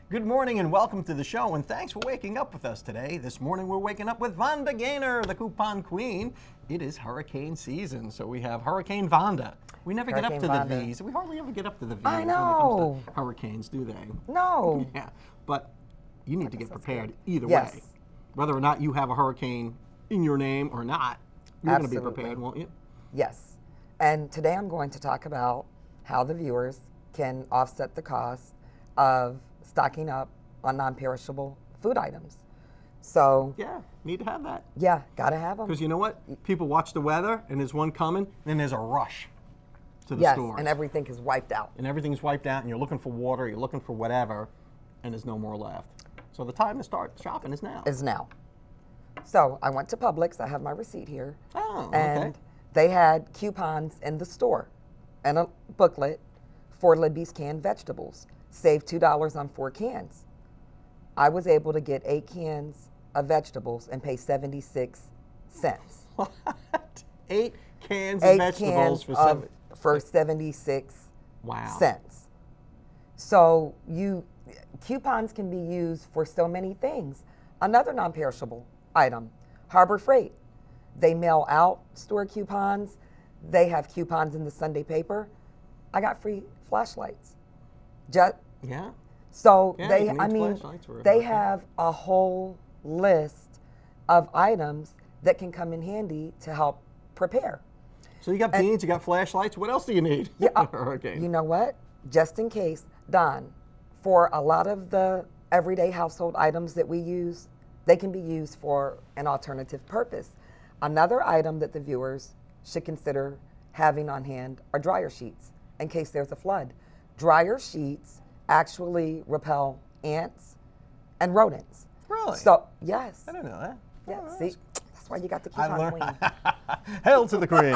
Good morning and welcome to the show, and thanks for waking up with us today. This morning we're waking up with Vonda Gaynor, the coupon queen. It is hurricane season, so we have Hurricane Vonda. We never get up to the V's. We hardly ever get up to the V's when it comes to hurricanes, do they? No. Yeah, but you need to get prepared either way. Whether or not you have a hurricane in your name or not, you're going to be prepared, won't you? Yes. And today I'm going to talk about how the viewers can offset the cost of stocking up on non-perishable food items. So yeah, need to have that. Yeah, gotta have them. Because you know what? People watch the weather, and there's one coming, then there's a rush to the store. Yes, and everything is wiped out. And everything's wiped out, and you're looking for water, you're looking for whatever, and there's no more left. So the time to start shopping is now. Is now. So I went to Publix. I have my receipt here. Oh, and they had coupons in the store and a booklet for Libby's canned vegetables. Save $2 on 4 cans. I was able to get 8 cans of vegetables and pay 76 cents. What? 8 cans of vegetables for 76 wow. cents. So coupons can be used for so many things. Another non-perishable item, Harbor Freight. They mail out store coupons. They have coupons in the Sunday paper. I got free flashlights. Yeah. So yeah, they have a whole list of items that can come in handy to help prepare. So you got beans, you got flashlights. What else do you need? Yeah, you know what? Just in case, Don, for a lot of the everyday household items that we use, they can be used for an alternative purpose. Another item that the viewers should consider having on hand are dryer sheets in case there's a flood. Dryer sheets actually repel ants and rodents. Really? So, yes. I didn't know that. Yeah, oh, see, that's why you got the coupon queen. Hail to the queen.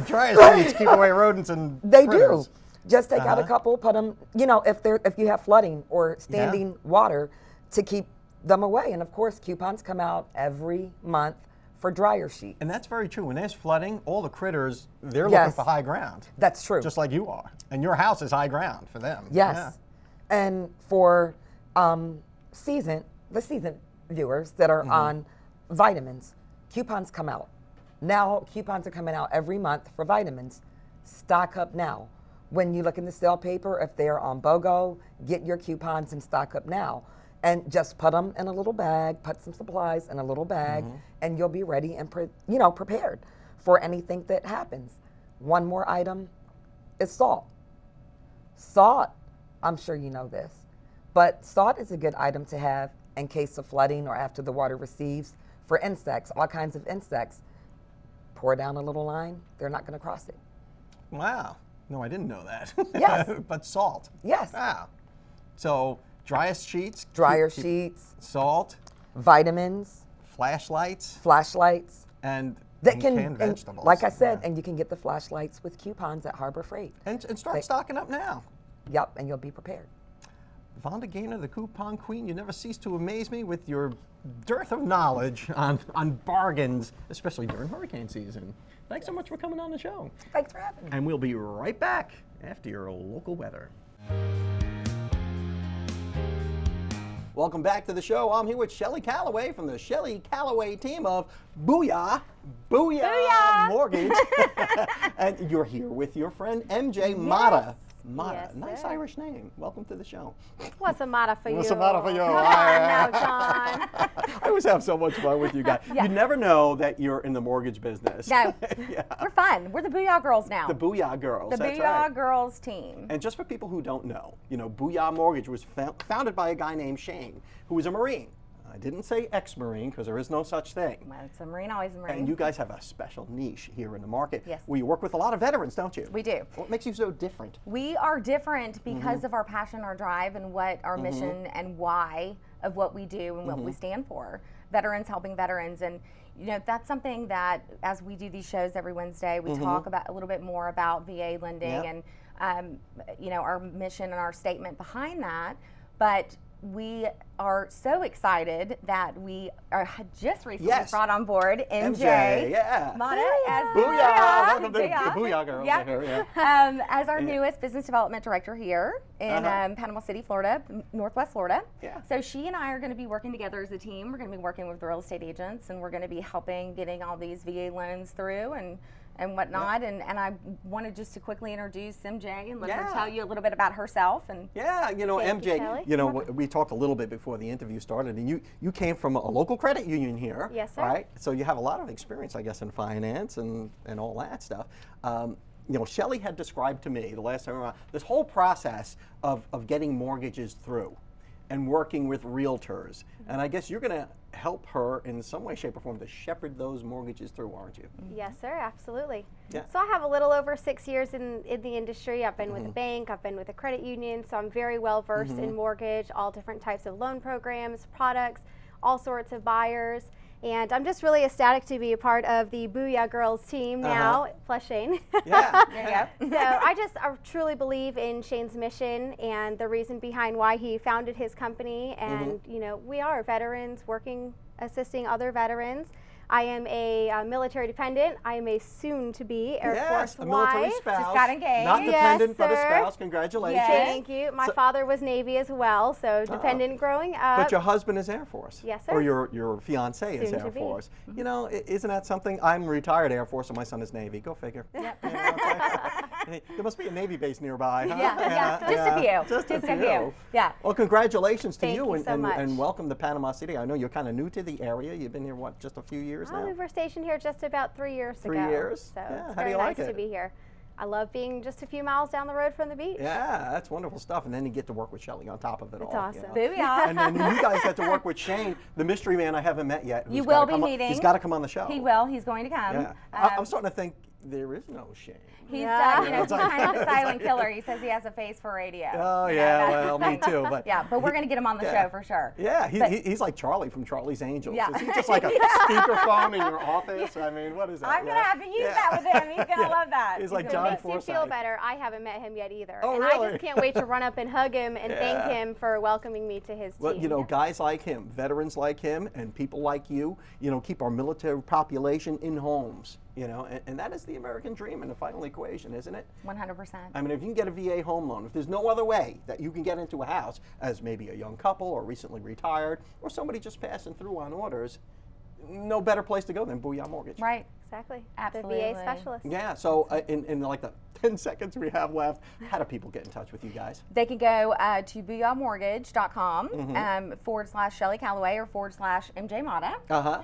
Dryer sheets keep away rodents and critters. Do. Just take out a couple, put them, if you have flooding or standing water, to keep them away. And of course, coupons come out every month for dryer sheets. And that's very true. When there's flooding, all the critters, they're looking for high ground. That's true. Just like you are. And your house is high ground for them. Yes. Yeah. And for the season viewers that are on vitamins, coupons come out. Now, coupons are coming out every month for vitamins. Stock up now. When you look in the sale paper, if they're on BOGO, get your coupons and stock up now. And just put them in a little bag, put some supplies in a little bag, and you'll be ready and prepared for anything that happens. One more item is salt. Salt, I'm sure you know this, but salt is a good item to have in case of flooding or after the water receives for insects, all kinds of insects. Pour down a little line, they're not going to cross it. Wow. No, I didn't know that. Yes. But salt. Yes. Wow. So dryer sheets, salt, vitamins, flashlights, and canned vegetables. Like I said, and you can get the flashlights with coupons at Harbor Freight. And start stocking up now. Yep, and you'll be prepared. Vonda Gaynor, the coupon queen, you never cease to amaze me with your dearth of knowledge on bargains, especially during hurricane season. Thanks so much for coming on the show. Thanks for having me. And we'll be right back after your local weather. Welcome back to the show. I'm here with Shelly Calloway from the Shelly Calloway team of Booyah Mortgage. And you're here with your friend MJ Mata. Mata, yes, nice Irish name. Welcome to the show. What's a Mata for you? What's a Mata for you? Come on now, John. I always have so much fun with you guys. Yeah. You never know that you're in the mortgage business. No, we're fun. We're the Booyah Girls now. The Booyah Girls, the that's Booyah right. Girls team. And just for people who don't know, Booyah Mortgage was founded by a guy named Shane, who was a Marine. I didn't say ex-Marine because there is no such thing. Well, it's a Marine, always a Marine. And you guys have a special niche here in the market. Yes. Where you work with a lot of veterans, don't you? We do. What makes you so different? We are different because of our passion, our drive, and what our mission and why of what we do and what we stand for. Veterans helping veterans. And that's something that as we do these shows every Wednesday, we talk about a little bit more about VA lending and our mission and our statement behind that. But we are so excited that we had just recently Yes. brought on board MJ, yeah. Mata as Booyah! Welcome to Booyah. Booyah Girls. Yep. Here, yeah. As our newest business development director here in Panama City, Florida, Northwest Florida. Yeah. So she and I are going to be working together as a team. We're going to be working with the real estate agents, and we're going to be helping getting all these VA loans through and whatnot. And I wanted just to quickly introduce MJ and let her tell you a little bit about herself. And Yeah, you know, Thank you, MJ, Kelly. you know, we talked a little bit before the interview started, and you came from a local credit union here. Yes, sir. Right? So you have a lot of experience, I guess, in finance and all that stuff. You know, Shelley had described to me the last time around this whole process of getting mortgages through and working with realtors. And I guess you're going to help her in some way, shape, or form to shepherd those mortgages through, aren't you? Yes, sir, absolutely. Yeah. So I have a little over 6 years in the industry. I've been with a bank, I've been with a credit union, so I'm very well versed in mortgage, all different types of loan programs, products, all sorts of buyers. And I'm just really ecstatic to be a part of the Booyah Girls team now, plus Shane. Yeah. there you go. So I truly believe in Shane's mission and the reason behind why he founded his company. And you know, we are veterans working, assisting other veterans. I am a military dependent. I am a soon-to-be Air Force a military wife. spouse. Just got engaged. Not Yes, dependent, but a sir. spouse. Congratulations. Yes. Thank you. My father was Navy as well, so dependent growing up. But your husband is Air Force. Yes, Or sir. your fiance is Soon Air to be. Force. You know, isn't that something? I'm retired Air Force and my son is Navy. Go figure. Yep. You know, there must be a Navy base nearby, huh? Yeah, just a few. Just a Just a few. few. Yeah. Well, congratulations to Thank you and, so much. and welcome to Panama City. I know you're kind of new to the area. You've been here, what, just a few years Oh, now? we were stationed here just about 3 years ago. 3 years? So Yeah, it's how do very you nice like to it? be here. I love being just a few miles down the road from the beach. Yeah, that's wonderful stuff. And then you get to work with Shelley on top of it all. It's awesome. You know? Booyah. And then you guys get to work with Shane, the mystery man I haven't met yet. You who's will gotta be come on- meeting. He's got to come on the show. He will. He's going to come. Yeah. I'm starting to think there is no Shane. He's, Yeah. you know, he's kind of a silent killer. He says he has a face for radio. Oh, You know, yeah, that's well, his me thing. too. But Yeah, but we're going to get him on the Yeah. show for sure. yeah, But- he's like Charlie from Charlie's Angels. Yeah. Is he just like a speakerphone in your office? I mean, what is that? I'm going to have to use that with him. He's going to love that. He's like gonna John love Makes you feel Forsythe. better. I haven't met him yet either. Oh, and really? I just can't wait to run up and hug him and thank Yeah. him for welcoming me to his Well, team. you know, guys like him, veterans like him, and people like you know, keep our military population in homes, you know, and that is the American dream in the final equation, isn't it? 100%. I mean, if you can get a VA home loan, if there's no other way that you can get into a house as maybe a young couple or recently retired or somebody just passing through on orders, no better place to go than Booyah Mortgage. Right. Exactly. Absolutely. The VA specialist. Yeah, so in like the 10 seconds we have left, how do people get in touch with you guys? They can go to booyahmortgage.com / Shelley Calloway or / MJ Mata. Uh-huh.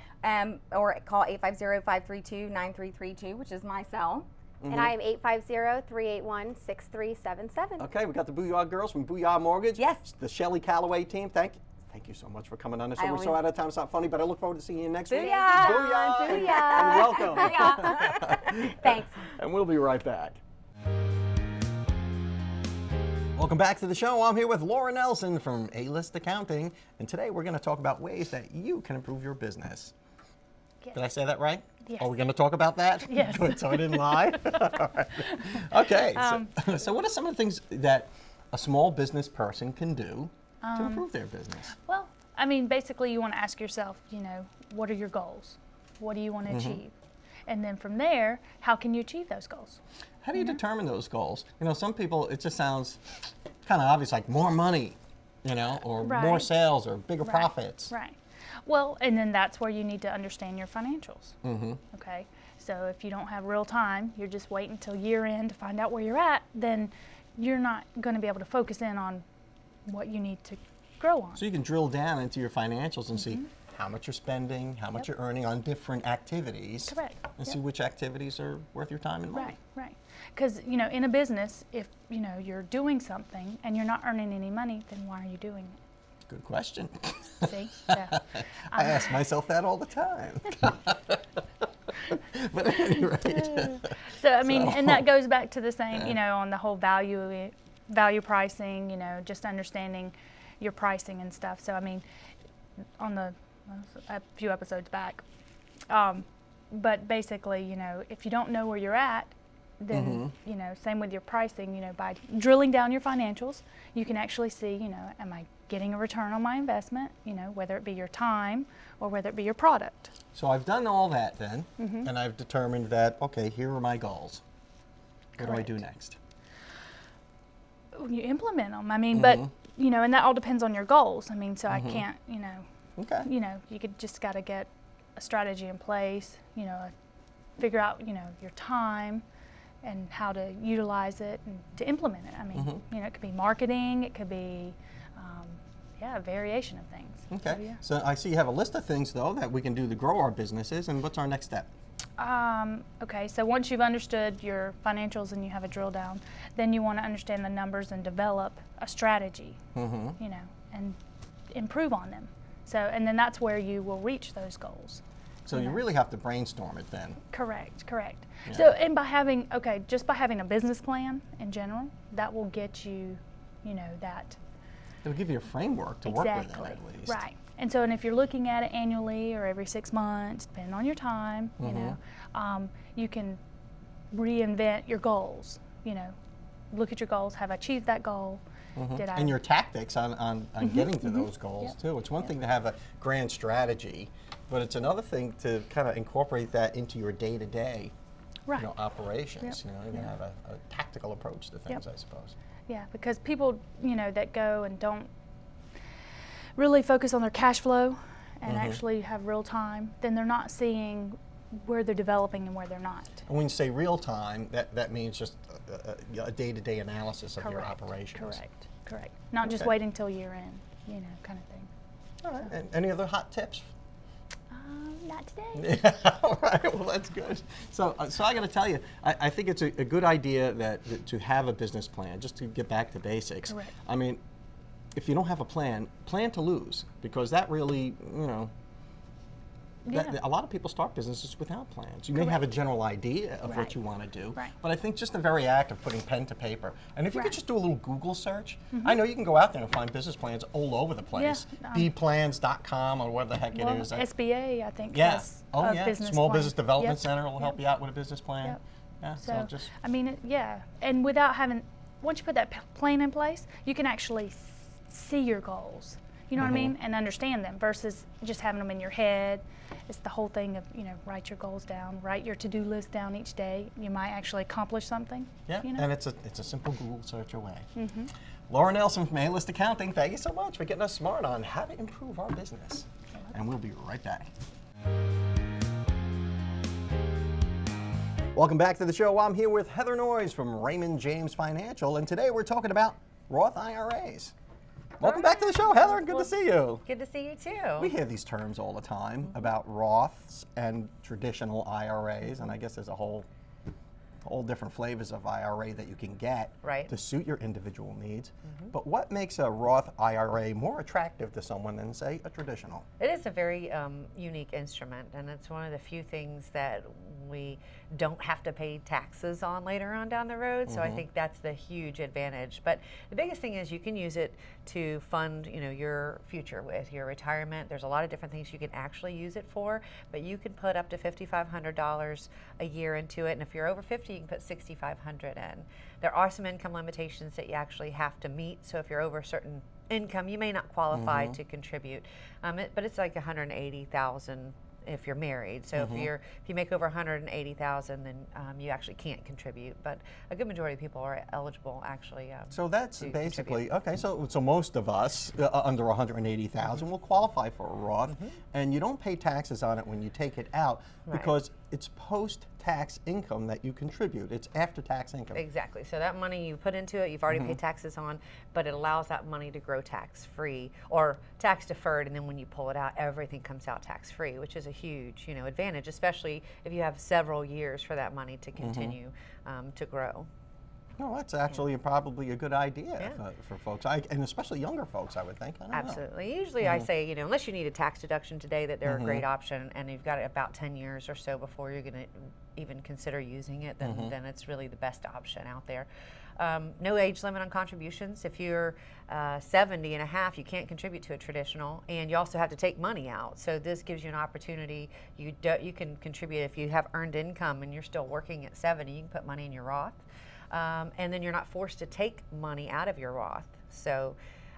Or call 850-532-9332, which is my cell. And I am 850-381-6377. Okay, we got the Booyah girls from Booyah Mortgage. Yes. The Shelley Calloway team. Thank you so much for coming on the show. We're so out of time. It's not funny, but I look forward to seeing you next week. Booyah! Booyah! And Booyah! welcome. Thanks. And we'll be right back. Welcome back to the show. I'm here with Laura Nelson from A-List Accounting, and today we're going to talk about ways that you can improve your business. Yes. Did I say that right? Yes. Are we going to talk about that? Yes. Good, so I didn't lie. All right. Okay, so what are some of the things that a small business person can do to improve their business? Well, I mean, basically, you want to ask yourself, you know, what are your goals? What do you want to achieve? And then from there, how can you achieve those goals? How do you determine those goals? You know, some people, it just sounds kind of obvious, like more money, you know, or more Right. sales or bigger profits. Right. Well, and then that's where you need to understand your financials. Okay. So if you don't have real time, you're just waiting until year end to find out where you're at, then you're not going to be able to focus in on what you need to grow on. So you can drill down into your financials and see how much you're spending, how much you're earning on different activities. Correct. And see which activities are worth your time and money. Right, right. Because, you know, in a business, if, you know, you're doing something and you're not earning any money, then why are you doing it? Good question. See? Yeah. I ask myself that all the time. But at any rate. So, I mean, and that goes back to the same, you know, on the whole value pricing, you know, just understanding your pricing and stuff. So, I mean, on a few episodes back. But basically, you know, if you don't know where you're at, then you know, same with your pricing. You know, by drilling down your financials, you can actually see, you know, am I getting a return on my investment? You know, whether it be your time or whether it be your product. So I've done all that then, and I've determined that, okay, here are my goals. What do I do next? You implement them. I mean, but you know, and that all depends on your goals. I mean, so I can't, you know, you know, you could just got to get a strategy in place. You know, figure out, you know, your time and how to utilize it and to implement it. I mean, you know, it could be marketing, it could be, a variation of things. Okay. So I see you have a list of things though that we can do to grow our businesses. And what's our next step? Okay, so once you've understood your financials and you have a drill down, then you want to understand the numbers and develop a strategy, you know, and improve on them. So, and then that's where you will reach those goals. So you really have to brainstorm it then. Correct. Yeah. So, and by having, just by having a business plan in general, that will get you, you know, that. It'll give you a framework to work with at least. Right. And so, and if you're looking at it annually or every 6 months, depending on your time, you know, you can reinvent your goals. You know, look at your goals. Have I achieved that goal? Did I? And your tactics on getting to those goals too. It's one thing to have a grand strategy, but it's another thing to kind of incorporate that into your day-to-day, you know, operations. You know, you can have a tactical approach to things, I suppose. Yeah, because people, you know, that go and don't really focus on their cash flow and actually have real time, then they're not seeing where they're developing and where they're not. And when you say real time, that means just a day-to-day analysis of your operations. Correct. Not just waiting till year end, you know, kind of thing. All right. And any other hot tips? Not today. All right. Well, that's good. So I got to tell you, I think it's a good idea that to have a business plan. Just to get back to basics. Correct. I mean, if you don't have a plan to lose, because that really, you know, a lot of people start businesses without plans. You may have a general idea of what you want to do, but I think just the very act of putting pen to paper, and if you could just do a little Google search, I know you can go out there and find business plans all over the place. bplans.com or whatever the heck it is. SBA, I think. Yes. Business Small plan. Business Development Center will help you out with a business plan. Yeah. So just. I mean, and without having, once you put that plan in place, you can actually see your goals. You know what I mean? And understand them versus just having them in your head. It's the whole thing of, you know, write your goals down, write your to-do list down each day. You might actually accomplish something. Yeah, you know? and it's a simple Google search away. Laura Nelson from A-List Accounting, thank you so much for getting us smart on how to improve our business. And we'll be right back. Welcome back to the show. I'm here with Heather Noyes from Raymond James Financial, and today we're talking about Roth IRAs. Welcome back to the show, Heather. Good to see you. Good to see you too. We hear these terms all the time about Roths and traditional IRAs, and I guess there's a whole different flavors of IRA that you can get to suit your individual needs. But what makes a Roth IRA more attractive to someone than, say, a traditional? It is a very unique instrument, and it's one of the few things that we don't have to pay taxes on later on down the road. So I think that's the huge advantage. But the biggest thing is you can use it to fund, you know, your future with your retirement. There's a lot of different things you can actually use it for, but you can put up to $5,500 a year into it, and if you're over 50, you can put $6,500 in. There are some income limitations that you actually have to meet. So if you're over a certain income, you may not qualify to contribute. But it's like $180,000 if you're married. So if you make over $180,000, then you actually can't contribute. But a good majority of people are eligible actually. So that's basically okay. So most of us under $180,000 will qualify for a Roth, and you don't pay taxes on it when you take it out because it's post-tax income that you contribute. It's after-tax income. Exactly. So that money you put into it, you've already paid taxes on, but it allows that money to grow tax-free or tax-deferred, and then when you pull it out, everything comes out tax-free, which is a huge, you know, advantage, especially if you have several years for that money to continue to grow. No, that's actually probably a good idea for folks, and especially younger folks, I would think. I don't know. Absolutely. Usually I say, you know, unless you need a tax deduction today, that they're a great option, and you've got about 10 years or so before you're going to even consider using it, then it's really the best option out there. No age limit on contributions. If you're 70 and a half, you can't contribute to a traditional, and you also have to take money out. So this gives you an opportunity. You can contribute if you have earned income and you're still working at 70. You can put money in your Roth, and then you're not forced to take money out of your Roth. So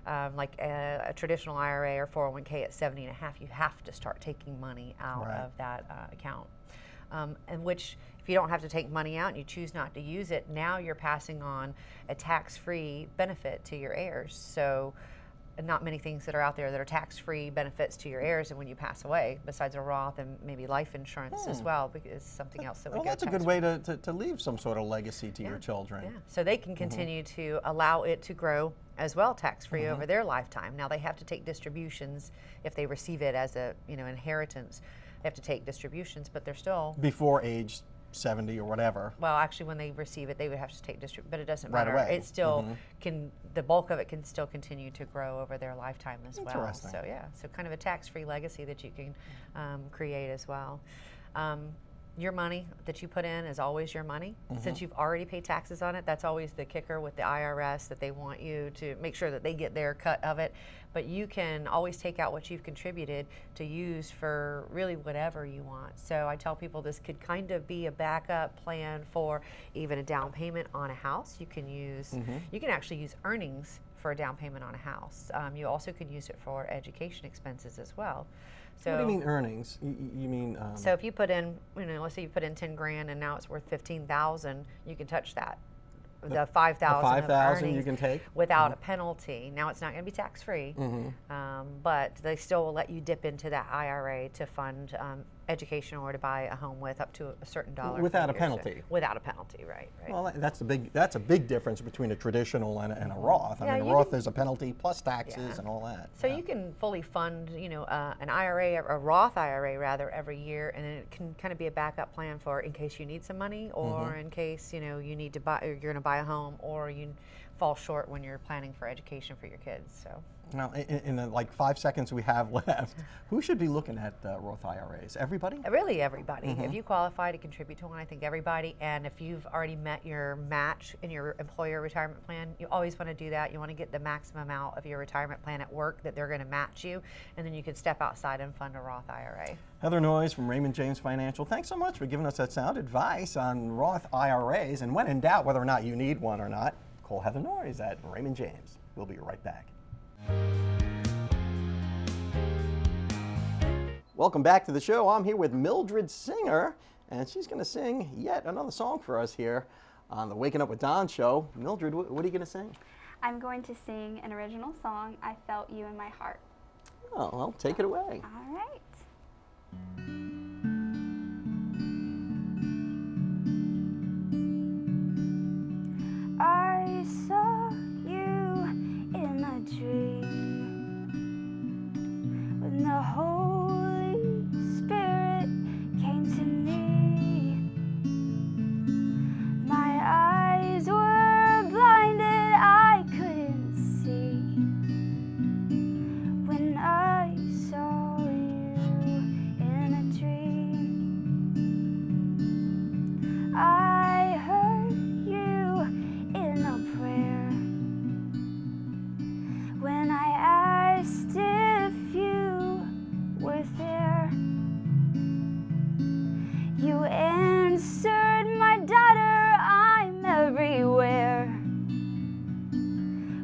like a traditional IRA or 401k at 70 and a half, you have to start taking money out of that account. And which, if you don't have to take money out and you choose not to use it, now you're passing on a tax-free benefit to your heirs. So not many things that are out there that are tax-free benefits to your heirs and when you pass away, besides a Roth and maybe life insurance as well, because it's something else that would go that's a good way to leave some sort of legacy to your children. Yeah, so they can continue to allow it to grow as well tax-free over their lifetime. Now they have to take distributions if they receive it as a inheritance. They have to take distributions, but they're still before age 70 or whatever. Well, actually, when they receive it, they would have to take but it doesn't matter. Right away. It still can. The bulk of it can still continue to grow over their lifetime as well. Interesting. So yeah, so kind of a tax-free legacy that you can create as well. Your money that you put in is always your money. Since you've already paid taxes on it, that's always the kicker with the IRS, that they want you to make sure that they get their cut of it. But you can always take out what you've contributed to use for really whatever you want. So I tell people this could kind of be a backup plan for even a down payment on a house. You can use, you can actually use earnings for a down payment on a house. You also can use it for education expenses as well. So what do you mean earnings? You mean? So if you put in, let's say you put in 10 grand and now it's worth 15,000, you can touch that. The 5,000 of earnings you can take without a penalty. Now it's not going to be tax free, but they still will let you dip into that IRA to fund education or to buy a home with up to a certain dollar without a figure. penalty. Without a penalty, right? Well, that's a big difference between a traditional and a Roth. I mean, a Roth is a penalty plus taxes and all that. So you can fully fund, an IRA, a Roth IRA rather, every year, and then it can kind of be a backup plan for in case you need some money, or in case you need to buy, or you're going to buy a home, or you fall short when you're planning for education for your kids. So. Now, in the 5 seconds we have left, who should be looking at Roth IRAs? Everybody? Really, everybody. If you qualify to contribute to one, I think everybody. And if you've already met your match in your employer retirement plan, you always want to do that. You want to get the maximum amount of your retirement plan at work that they're going to match you, and then you can step outside and fund a Roth IRA. Heather Noyes from Raymond James Financial, thanks so much for giving us that sound advice on Roth IRAs. And when in doubt whether or not you need one or not, call Heather Noyes at Raymond James. We'll be right back. Welcome back to the show. I'm here with Mildred Singer, and she's going to sing yet another song for us here on the Waking Up with Don show. Mildred, what are you going to sing? I'm going to sing an original song, I Felt You in My Heart. Oh, well, take it away. All right. I saw you in a dream when the Holy Spirit came to me. My eyes were blinded, I couldn't see when I saw you in a dream. I heard you in a prayer when I asked if you were there. You answered, my daughter, I'm everywhere.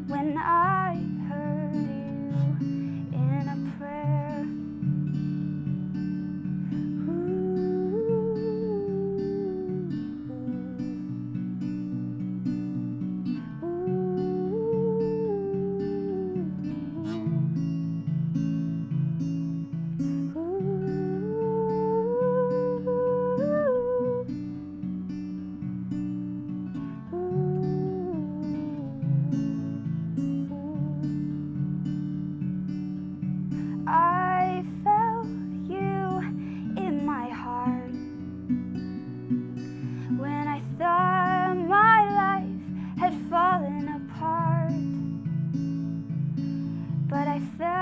When I heard you in a prayer. I felt you in my heart when I thought my life had fallen apart, but I felt